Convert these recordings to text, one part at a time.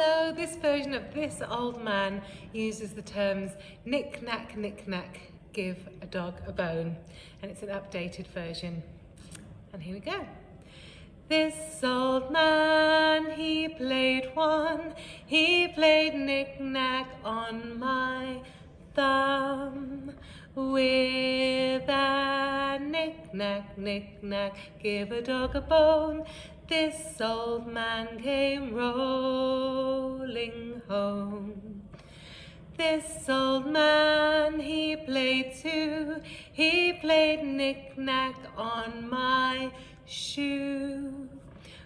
Hello, this version of This Old Man uses the terms knick-knack, knick-knack, give a dog a bone. And it's an updated version. And here we go. This old man, he played knick-knack on my thumb. With a knick-knack, knick-knack, give a dog a bone. This old man came rolling home. This old man, he played too. He played knick-knack on my shoe.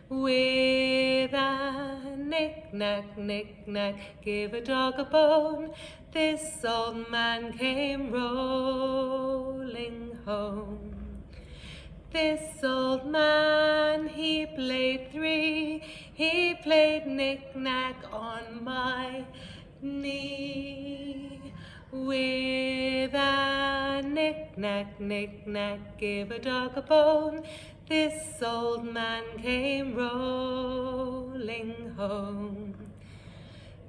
With a knick-knack, knick-knack, give a dog a bone. This old man came rolling home. This old man, he played three. He played knick-knack on my knee. With a knick-knack, knick-knack, give a dog a bone. This old man came rolling home.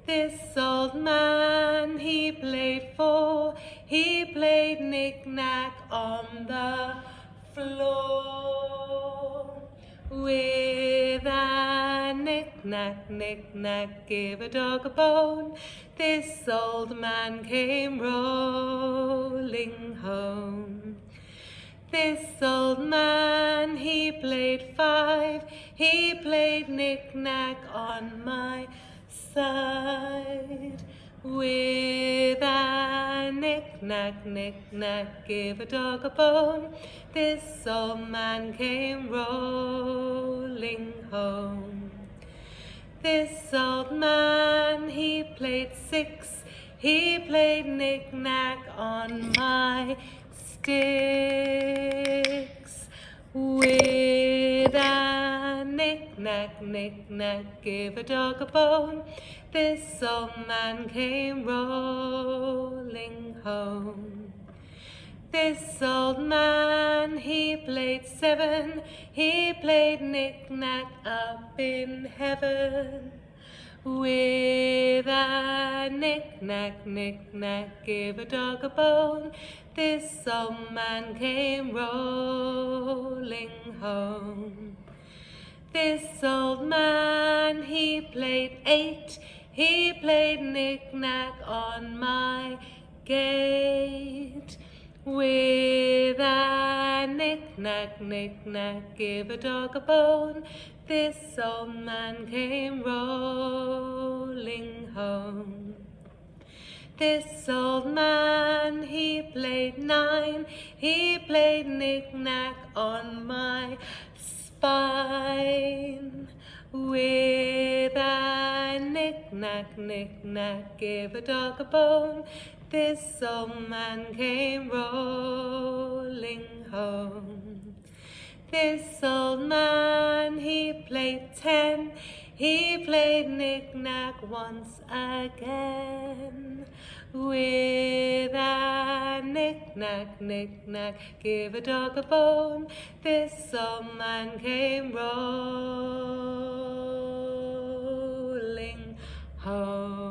This old man, he played four. He played knick-knack on the floor. With a knick-knack, knick-knack, give a dog a bone. This old man came rolling home. This old man, he played five. He played knick-knack on my side. With a knick-knack, knick-knack, give a dog a bone. This old man came rolling home. This old man, he played six. He played knick-knack on my sticks. With a knick-knack, knick-knack, give a dog a bone. This old man came rolling home. This old man, he played seven. He played knick-knack up in heaven. With a knick-knack, knick-knack, give a dog a bone. This old man came rolling home. This old man, he played eight. He played knick-knack on my gate. With a knick-knack, knick-knack, give a dog a bone. This old man came rolling home. This old man, he played nine. He played knick-knack on my spine. With a knick-knack, knick-knack, give a dog a bone. This old man came rolling home. This old man, he played ten. He played knick-knack once again. With a knick-knack, knick-knack, give a dog a bone. This old man came rolling home.